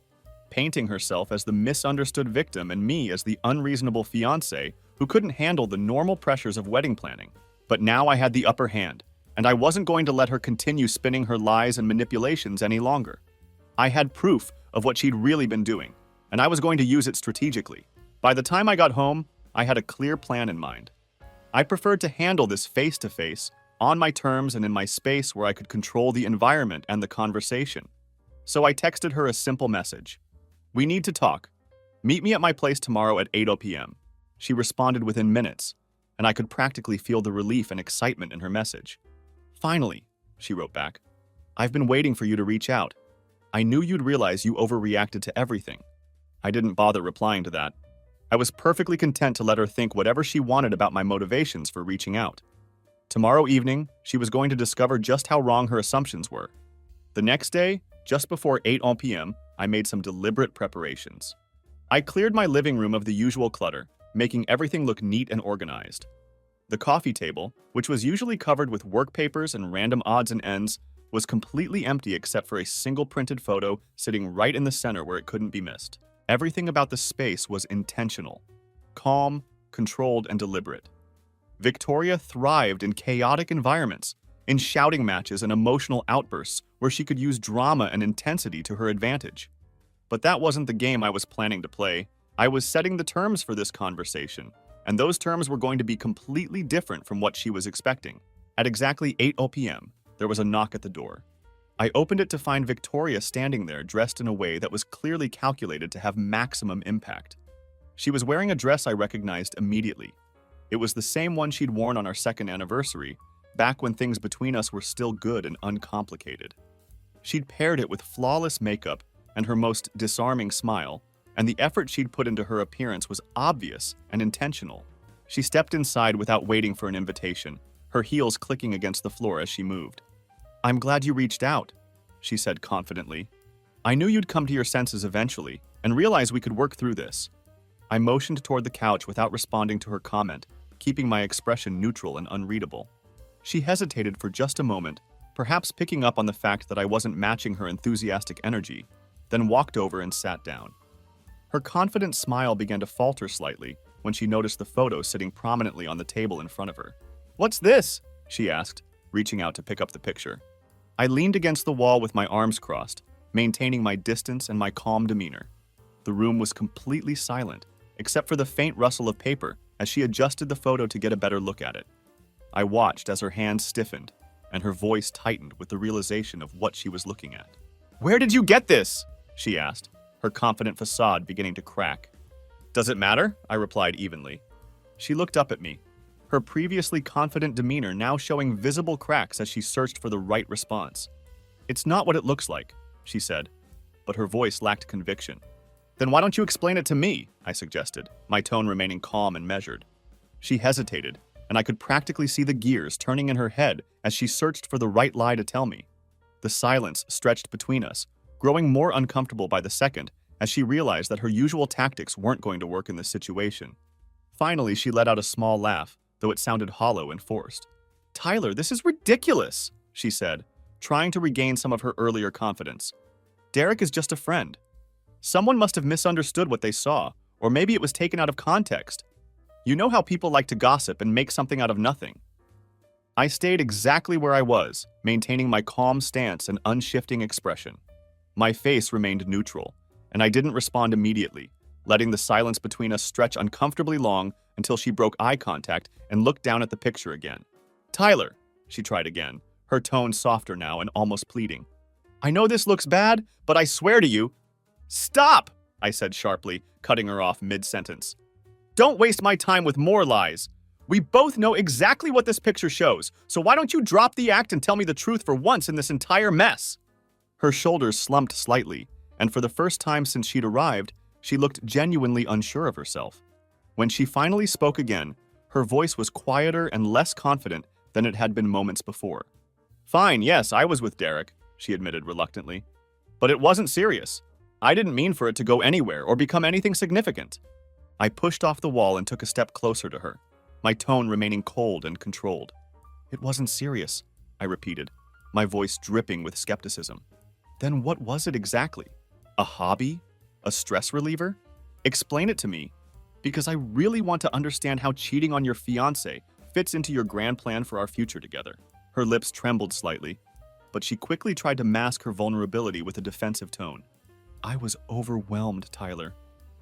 painting herself as the misunderstood victim and me as the unreasonable fiancé who couldn't handle the normal pressures of wedding planning. But now I had the upper hand, and I wasn't going to let her continue spinning her lies and manipulations any longer. I had proof of what she'd really been doing, and I was going to use it strategically. By the time I got home, I had a clear plan in mind. I preferred to handle this face-to-face, on my terms and in my space where I could control the environment and the conversation. So I texted her a simple message. "We need to talk. Meet me at my place tomorrow at 8 p.m. She responded within minutes, and I could practically feel the relief and excitement in her message. "Finally," she wrote back. "I've been waiting for you to reach out. I knew you'd realize you overreacted to everything." I didn't bother replying to that. I was perfectly content to let her think whatever she wanted about my motivations for reaching out. Tomorrow evening, she was going to discover just how wrong her assumptions were. The next day, just before 8 p.m., I made some deliberate preparations. I cleared my living room of the usual clutter, making everything look neat and organized. The coffee table, which was usually covered with work papers and random odds and ends, was completely empty except for a single printed photo sitting right in the center where it couldn't be missed. Everything about the space was intentional, calm, controlled, and deliberate. Victoria thrived in chaotic environments, in shouting matches and emotional outbursts where she could use drama and intensity to her advantage. But that wasn't the game I was planning to play. I was setting the terms for this conversation, and those terms were going to be completely different from what she was expecting. At exactly 8 p.m., there was a knock at the door. I opened it to find Victoria standing there dressed in a way that was clearly calculated to have maximum impact. She was wearing a dress I recognized immediately. It was the same one she'd worn on our second anniversary, back when things between us were still good and uncomplicated. She'd paired it with flawless makeup and her most disarming smile, and the effort she'd put into her appearance was obvious and intentional. She stepped inside without waiting for an invitation, her heels clicking against the floor as she moved. "I'm glad you reached out," she said confidently. "I knew you'd come to your senses eventually and realize we could work through this." I motioned toward the couch without responding to her comment, keeping my expression neutral and unreadable. She hesitated for just a moment, perhaps picking up on the fact that I wasn't matching her enthusiastic energy, then walked over and sat down. Her confident smile began to falter slightly when she noticed the photo sitting prominently on the table in front of her. "What's this?" she asked, reaching out to pick up the picture. I leaned against the wall with my arms crossed, maintaining my distance and my calm demeanor. The room was completely silent, except for the faint rustle of paper as she adjusted the photo to get a better look at it. I watched as her hands stiffened and her voice tightened with the realization of what she was looking at. "Where did you get this?" she asked, her confident facade beginning to crack. "Does it matter?" I replied evenly. She looked up at me, her previously confident demeanor now showing visible cracks as she searched for the right response. "It's not what it looks like," she said, but her voice lacked conviction. "Then why don't you explain it to me?" I suggested, my tone remaining calm and measured. She hesitated, and I could practically see the gears turning in her head as she searched for the right lie to tell me. The silence stretched between us, growing more uncomfortable by the second as she realized that her usual tactics weren't going to work in this situation. Finally, she let out a small laugh, though it sounded hollow and forced. "Tyler, this is ridiculous," she said, trying to regain some of her earlier confidence. "Derek is just a friend." Someone must have misunderstood what they saw, or maybe it was taken out of context. You know how people like to gossip and make something out of nothing. I stayed exactly where I was, maintaining my calm stance and unshifting expression. My face remained neutral, and I didn't respond immediately, letting the silence between us stretch uncomfortably long until she broke eye contact and looked down at the picture again. "Tyler," she tried again, her tone softer now and almost pleading. "I know this looks bad, but I swear to you—" "Stop!" I said sharply, cutting her off mid-sentence. "Don't waste my time with more lies. We both know exactly what this picture shows, so why don't you drop the act and tell me the truth for once in this entire mess?" Her shoulders slumped slightly, and for the first time since she'd arrived, she looked genuinely unsure of herself. When she finally spoke again, her voice was quieter and less confident than it had been moments before. "Fine, yes, I was with Derek," she admitted reluctantly. "But it wasn't serious. I didn't mean for it to go anywhere or become anything significant." I pushed off the wall and took a step closer to her, my tone remaining cold and controlled. "It wasn't serious," I repeated, my voice dripping with skepticism. "Then what was it exactly? A hobby? A stress reliever? Explain it to me, because I really want to understand how cheating on your fiancé fits into your grand plan for our future together." Her lips trembled slightly, but she quickly tried to mask her vulnerability with a defensive tone. "I was overwhelmed, Tyler.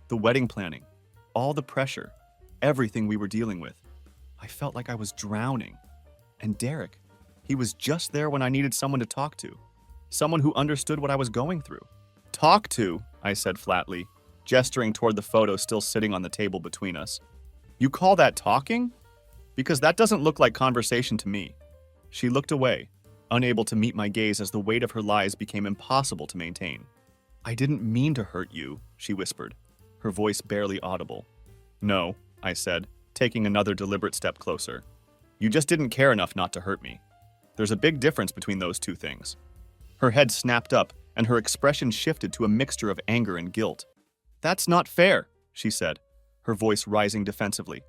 The wedding planning, all the pressure, everything we were dealing with. I felt like I was drowning. And Derek, he was just there when I needed someone to talk to, someone who understood what I was going through." "Talk to," I said flatly, gesturing toward the photo still sitting on the table between us. "You call that talking? Because that doesn't look like conversation to me." She looked away, unable to meet my gaze as the weight of her lies became impossible to maintain. "I didn't mean to hurt you," she whispered, her voice barely audible. "No," I said, taking another deliberate step closer. "You just didn't care enough not to hurt me. There's a big difference between those two things." Her head snapped up, and her expression shifted to a mixture of anger and guilt. "That's not fair," she said, her voice rising defensively.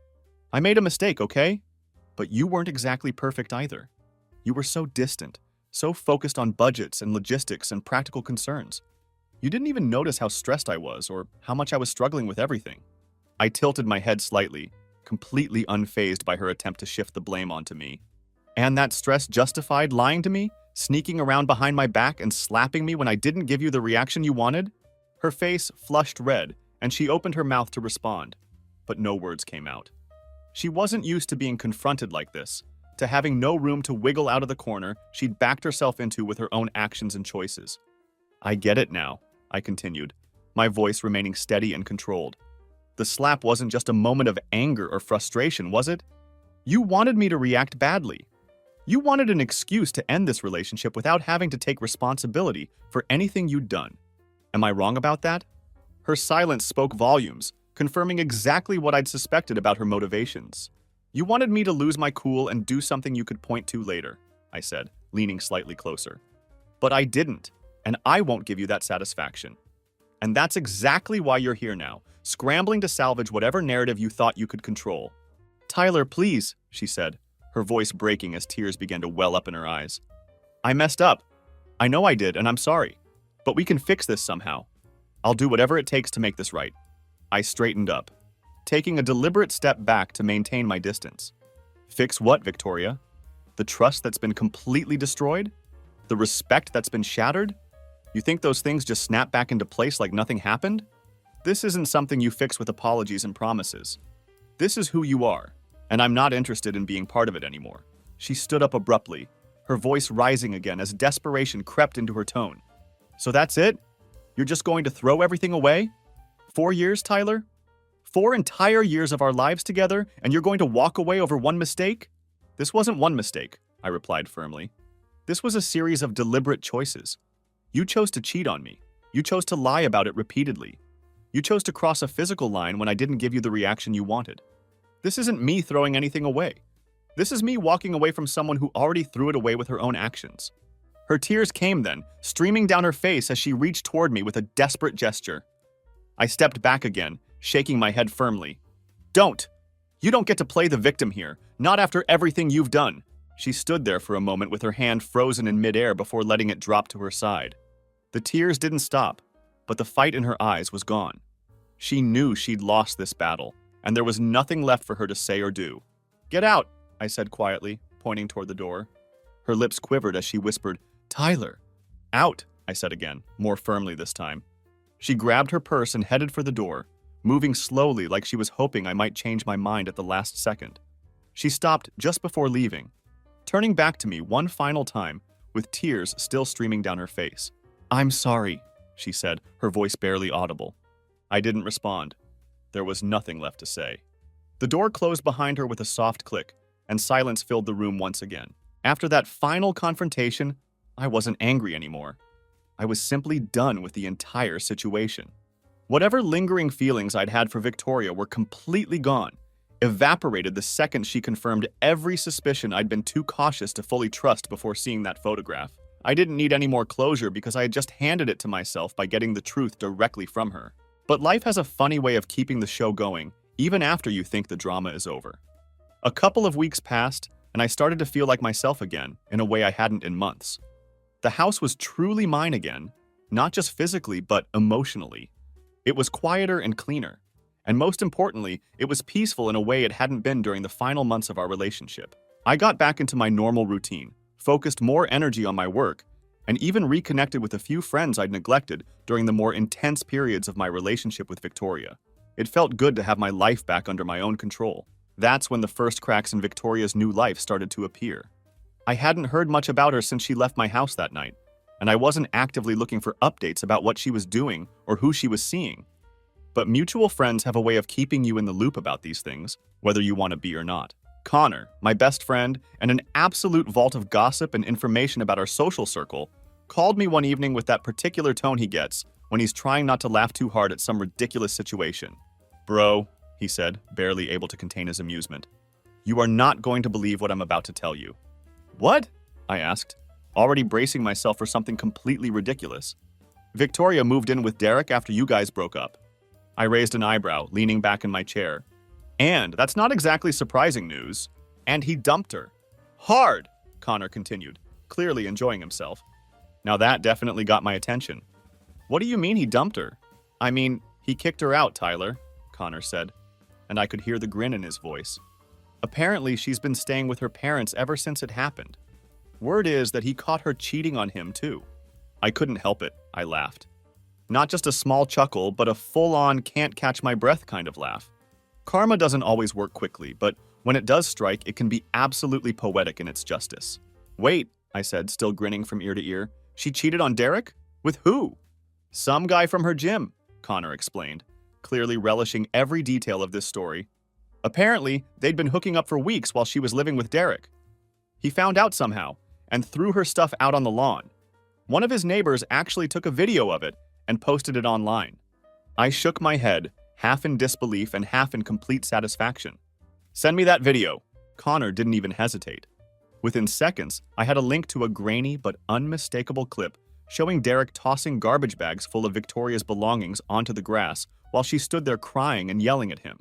"I made a mistake, okay? But you weren't exactly perfect either. You were so distant, so focused on budgets and logistics and practical concerns. You didn't even notice how stressed I was or how much I was struggling with everything." I tilted my head slightly, completely unfazed by her attempt to shift the blame onto me. "And that stress justified lying to me, sneaking around behind my back and slapping me when I didn't give you the reaction you wanted?" Her face flushed red, and she opened her mouth to respond, but no words came out. She wasn't used to being confronted like this, to having no room to wiggle out of the corner she'd backed herself into with her own actions and choices. "I get it now," I continued, my voice remaining steady and controlled. "The slap wasn't just a moment of anger or frustration, was it? You wanted me to react badly. You wanted an excuse to end this relationship without having to take responsibility for anything you'd done. Am I wrong about that?" Her silence spoke volumes, confirming exactly what I'd suspected about her motivations. "You wanted me to lose my cool and do something you could point to later," I said, leaning slightly closer. "But I didn't, and I won't give you that satisfaction. And that's exactly why you're here now, scrambling to salvage whatever narrative you thought you could control." "Tyler, please," she said, her voice breaking as tears began to well up in her eyes. "I messed up. I know I did, and I'm sorry. But we can fix this somehow. I'll do whatever it takes to make this right." I straightened up, taking a deliberate step back to maintain my distance. "Fix what, Victoria? The trust that's been completely destroyed? The respect that's been shattered? You think those things just snap back into place like nothing happened? This isn't something you fix with apologies and promises. This is who you are, and I'm not interested in being part of it anymore." She stood up abruptly, her voice rising again as desperation crept into her tone. "So that's it? You're just going to throw everything away? 4 years, Tyler? 4 entire years of our lives together, and you're going to walk away over one mistake?" "This wasn't one mistake," I replied firmly. "This was a series of deliberate choices. You chose to cheat on me. You chose to lie about it repeatedly. You chose to cross a physical line when I didn't give you the reaction you wanted. This isn't me throwing anything away. This is me walking away from someone who already threw it away with her own actions." Her tears came then, streaming down her face as she reached toward me with a desperate gesture. I stepped back again, shaking my head firmly. "Don't! You don't get to play the victim here, not after everything you've done." She stood there for a moment with her hand frozen in midair before letting it drop to her side. The tears didn't stop. but the fight in her eyes was gone. She knew she'd lost this battle, and there was nothing left for her to say or do. "Get out," I said quietly, pointing toward the door. Her lips quivered as she whispered, "Tyler." "Out," I said again, more firmly this time. She grabbed her purse and headed for the door, moving slowly like she was hoping I might change my mind at the last second. She stopped just before leaving, turning back to me one final time, with tears still streaming down her face. "I'm sorry," she said, her voice barely audible. I didn't respond. There was nothing left to say. The door closed behind her with a soft click, and silence filled the room once again. After that final confrontation, I wasn't angry anymore. I was simply done with the entire situation. Whatever lingering feelings I'd had for Victoria were completely gone, evaporated the second she confirmed every suspicion I'd been too cautious to fully trust before seeing that photograph. I didn't need any more closure because I had just handed it to myself by getting the truth directly from her. But life has a funny way of keeping the show going, even after you think the drama is over. A couple of weeks passed, and I started to feel like myself again, in a way I hadn't in months. The house was truly mine again, not just physically, but emotionally. It was quieter and cleaner, and most importantly, it was peaceful in a way it hadn't been during the final months of our relationship. I got back into my normal routine, focused more energy on my work, and even reconnected with a few friends I'd neglected during the more intense periods of my relationship with Victoria. It felt good to have my life back under my own control. That's when the first cracks in Victoria's new life started to appear. I hadn't heard much about her since she left my house that night, and I wasn't actively looking for updates about what she was doing or who she was seeing. But mutual friends have a way of keeping you in the loop about these things, whether you want to be or not. Connor, my best friend, and an absolute vault of gossip and information about our social circle, called me one evening with that particular tone he gets when he's trying not to laugh too hard at some ridiculous situation. "Bro," he said, barely able to contain his amusement, "you are not going to believe what I'm about to tell you." "What?" I asked, already bracing myself for something completely ridiculous. "Victoria moved in with Derek after you guys broke up." I raised an eyebrow, leaning back in my chair. "And that's not exactly surprising news. And he dumped her." "Hard," Connor continued, clearly enjoying himself. Now that definitely got my attention. "What do you mean he dumped her?" "I mean, he kicked her out, Tyler," Connor said, and I could hear the grin in his voice. "Apparently, she's been staying with her parents ever since it happened. Word is that he caught her cheating on him, too." I couldn't help it, I laughed. Not just a small chuckle, but a full-on can't-catch-my-breath kind of laugh. Karma doesn't always work quickly, but when it does strike, it can be absolutely poetic in its justice. "Wait," I said, still grinning from ear to ear. "She cheated on Derek? With who?" "Some guy from her gym," Connor explained, clearly relishing every detail of this story. "Apparently, they'd been hooking up for weeks while she was living with Derek. He found out somehow and threw her stuff out on the lawn. One of his neighbors actually took a video of it and posted it online." I shook my head, half in disbelief and half in complete satisfaction. "Send me that video." Connor didn't even hesitate. Within seconds, I had a link to a grainy but unmistakable clip showing Derek tossing garbage bags full of Victoria's belongings onto the grass while she stood there crying and yelling at him.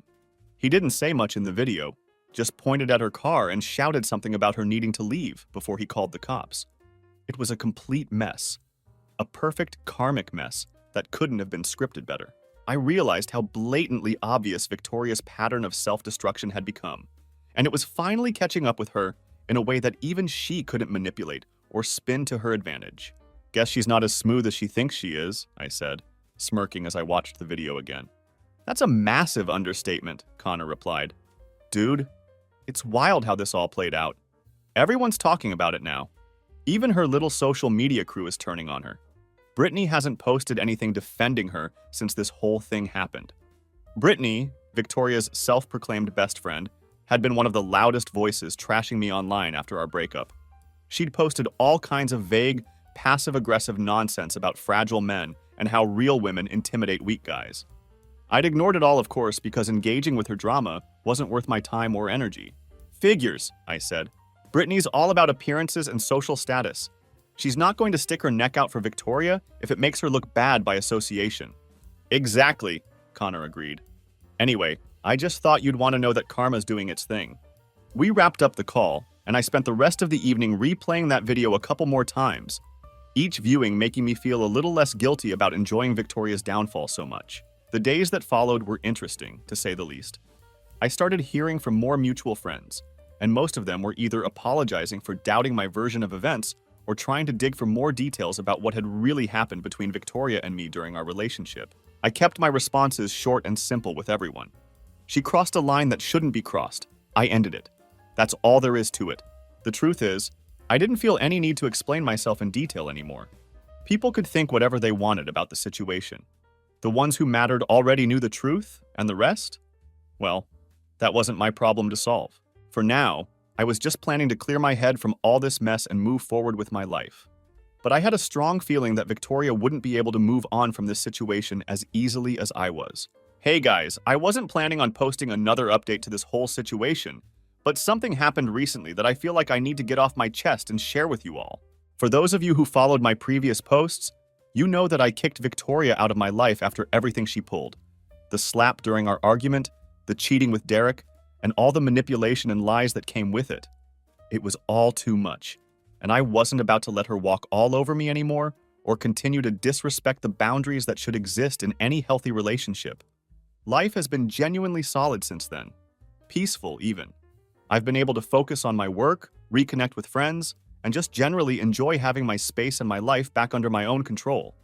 He didn't say much in the video, just pointed at her car and shouted something about her needing to leave before he called the cops. It was a complete mess. A perfect karmic mess that couldn't have been scripted better. I realized how blatantly obvious Victoria's pattern of self-destruction had become, and it was finally catching up with her in a way that even she couldn't manipulate or spin to her advantage. "Guess she's not as smooth as she thinks she is," I said, smirking as I watched the video again. "That's a massive understatement," Connor replied. "Dude, it's wild how this all played out. Everyone's talking about it now. Even her little social media crew is turning on her. Brittany hasn't posted anything defending her since this whole thing happened." Brittany, Victoria's self-proclaimed best friend, had been one of the loudest voices trashing me online after our breakup. She'd posted all kinds of vague, passive-aggressive nonsense about fragile men and how real women intimidate weak guys. I'd ignored it all, of course, because engaging with her drama wasn't worth my time or energy. "Figures," I said. "Brittany's all about appearances and social status. She's not going to stick her neck out for Victoria if it makes her look bad by association." "Exactly," Connor agreed. "Anyway, I just thought you'd want to know that karma's doing its thing." We wrapped up the call, and I spent the rest of the evening replaying that video a couple more times, each viewing making me feel a little less guilty about enjoying Victoria's downfall so much. The days that followed were interesting, to say the least. I started hearing from more mutual friends, and most of them were either apologizing for doubting my version of events or trying to dig for more details about what had really happened between Victoria and me during our relationship. I kept my responses short and simple with everyone. She crossed a line that shouldn't be crossed. I ended it. That's all there is to it. The truth is, I didn't feel any need to explain myself in detail anymore. People could think whatever they wanted about the situation. The ones who mattered already knew the truth, and the rest? Well, that wasn't my problem to solve. For now, I was just planning to clear my head from all this mess and move forward with my life. But I had a strong feeling that Victoria wouldn't be able to move on from this situation as easily as I was. Hey guys, I wasn't planning on posting another update to this whole situation, but something happened recently that I feel like I need to get off my chest and share with you all. For those of you who followed my previous posts, you know that I kicked Victoria out of my life after everything she pulled. The slap during our argument, the cheating with Derek, and all the manipulation and lies that came with it. It was all too much, and I wasn't about to let her walk all over me anymore or continue to disrespect the boundaries that should exist in any healthy relationship. Life has been genuinely solid since then. Peaceful, even. I've been able to focus on my work, reconnect with friends, and just generally enjoy having my space and my life back under my own control.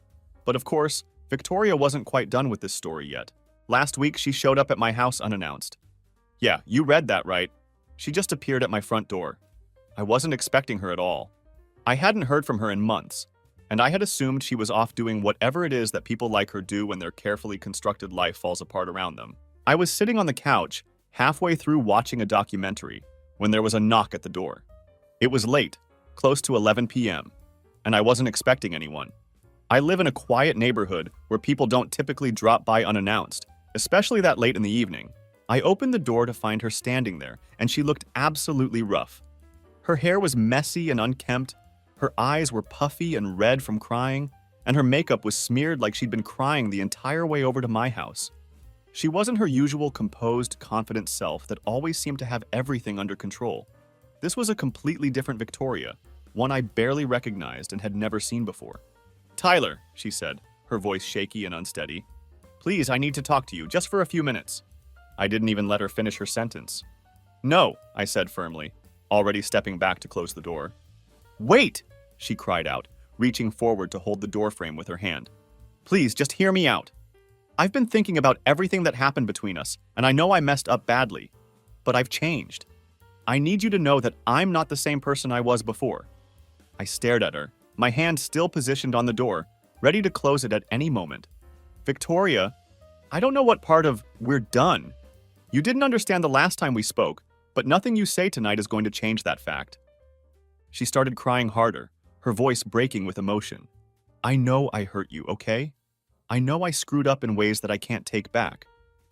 But of course, Victoria wasn't quite done with this story yet. Last week, she showed up at my house unannounced. Yeah, you read that right. She just appeared at my front door. I wasn't expecting her at all. I hadn't heard from her in months, and I had assumed she was off doing whatever it is that people like her do when their carefully constructed life falls apart around them. I was sitting on the couch, halfway through watching a documentary, when there was a knock at the door. It was late, close to 11 p.m., and I wasn't expecting anyone. I live in a quiet neighborhood where people don't typically drop by unannounced, especially that late in the evening. I opened the door to find her standing there, and she looked absolutely rough. Her hair was messy and unkempt, her eyes were puffy and red from crying, and her makeup was smeared like she'd been crying the entire way over to my house. She wasn't her usual composed, confident self that always seemed to have everything under control. This was a completely different Victoria, one I barely recognized and had never seen before. "Tyler," she said, her voice shaky and unsteady. "Please, I need to talk to you, just for a few minutes." I didn't even let her finish her sentence. "No," I said firmly, already stepping back to close the door. "Wait!" she cried out, reaching forward to hold the doorframe with her hand. "Please, just hear me out. I've been thinking about everything that happened between us, and I know I messed up badly. But I've changed. I need you to know that I'm not the same person I was before." I stared at her, my hand still positioned on the door, ready to close it at any moment. "Victoria, I don't know what part of 'we're done' you didn't understand the last time we spoke, but nothing you say tonight is going to change that fact." She started crying harder, her voice breaking with emotion. "I know I hurt you, okay? I know I screwed up in ways that I can't take back,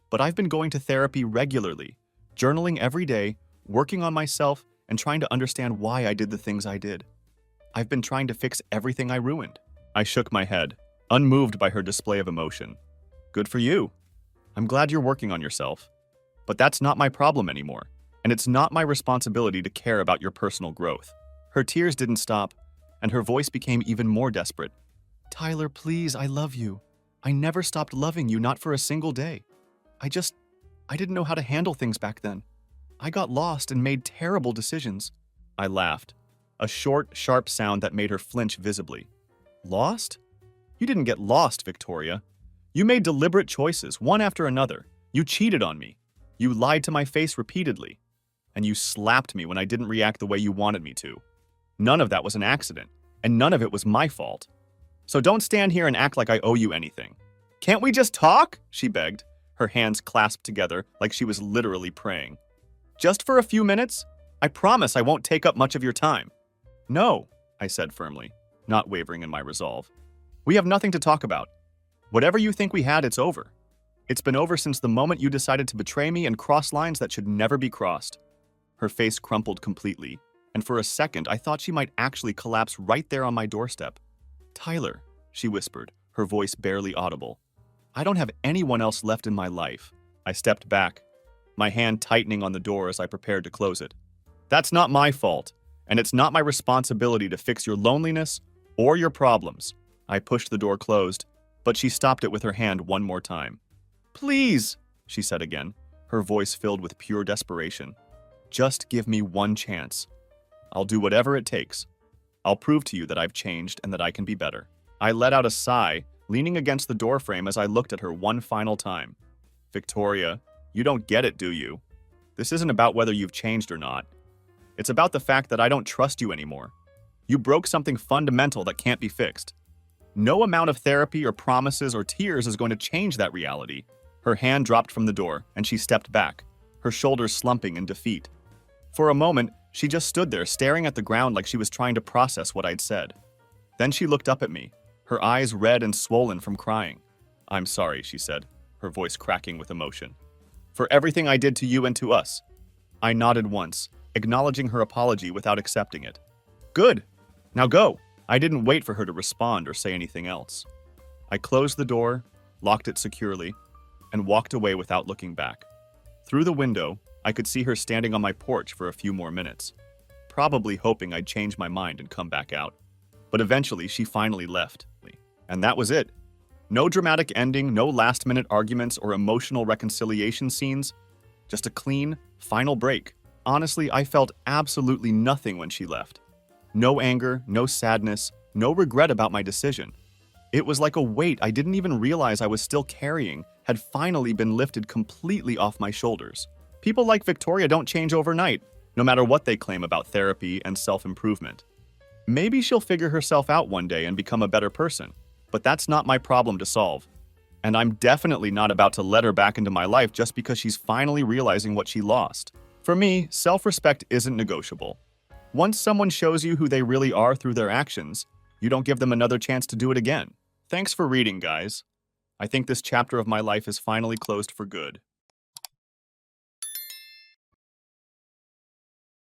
but I've been going to therapy regularly, journaling every day, working on myself, and trying to understand why I did the things I did. I've been trying to fix everything I ruined." I shook my head, unmoved by her display of emotion. "Good for you. I'm glad you're working on yourself. But that's not my problem anymore, and it's not my responsibility to care about your personal growth." Her tears didn't stop, and her voice became even more desperate. "Tyler, please, I love you. I never stopped loving you, not for a single day. I didn't know how to handle things back then. I got lost and made terrible decisions." I laughed, a short, sharp sound that made her flinch visibly. "Lost? You didn't get lost, Victoria. You made deliberate choices, one after another. You cheated on me. You lied to my face repeatedly. And you slapped me when I didn't react the way you wanted me to. None of that was an accident, and none of it was my fault. So don't stand here and act like I owe you anything." "Can't we just talk?" she begged, her hands clasped together like she was literally praying. "Just for a few minutes? I promise I won't take up much of your time." "No," I said firmly, not wavering in my resolve. "We have nothing to talk about. Whatever you think we had, it's over. It's been over since the moment you decided to betray me and cross lines that should never be crossed." Her face crumpled completely, and for a second I thought she might actually collapse right there on my doorstep. "Tyler," she whispered, her voice barely audible. "I don't have anyone else left in my life." I stepped back, my hand tightening on the door as I prepared to close it. "That's not my fault, and it's not my responsibility to fix your loneliness Or your problems. I pushed the door closed, but she stopped it with her hand one more time. Please, she said again, her voice filled with pure desperation. Just give me one chance. I'll do whatever it takes. I'll prove to you that I've changed and that I can be better. I let out a sigh, leaning against the doorframe as I looked at her one final time. Victoria, you don't get it, do you? This isn't about whether you've changed or not. It's about the fact that I don't trust you anymore. You broke something fundamental that can't be fixed. No amount of therapy or promises or tears is going to change that reality. Her hand dropped from the door, and she stepped back, her shoulders slumping in defeat. For a moment, she just stood there staring at the ground like she was trying to process what I'd said. Then she looked up at me, her eyes red and swollen from crying. I'm sorry, she said, her voice cracking with emotion. For everything I did to you and to us. I nodded once, acknowledging her apology without accepting it. Good. Now go. I didn't wait for her to respond or say anything else. I closed the door, locked it securely, and walked away without looking back. Through the window, I could see her standing on my porch for a few more minutes, probably hoping I'd change my mind and come back out. But eventually, she finally left. And that was it. No dramatic ending, no last-minute arguments or emotional reconciliation scenes. Just a clean, final break. Honestly, I felt absolutely nothing when she left. No anger, no sadness, no regret about my decision. It was like a weight I didn't even realize I was still carrying had finally been lifted completely off my shoulders. People like Victoria don't change overnight, no matter what they claim about therapy and self-improvement. Maybe she'll figure herself out one day and become a better person, but that's not my problem to solve. And I'm definitely not about to let her back into my life just because she's finally realizing what she lost. For me, self-respect isn't negotiable. Once someone shows you who they really are through their actions, you don't give them another chance to do it again. Thanks for reading, guys. I think this chapter of my life is finally closed for good.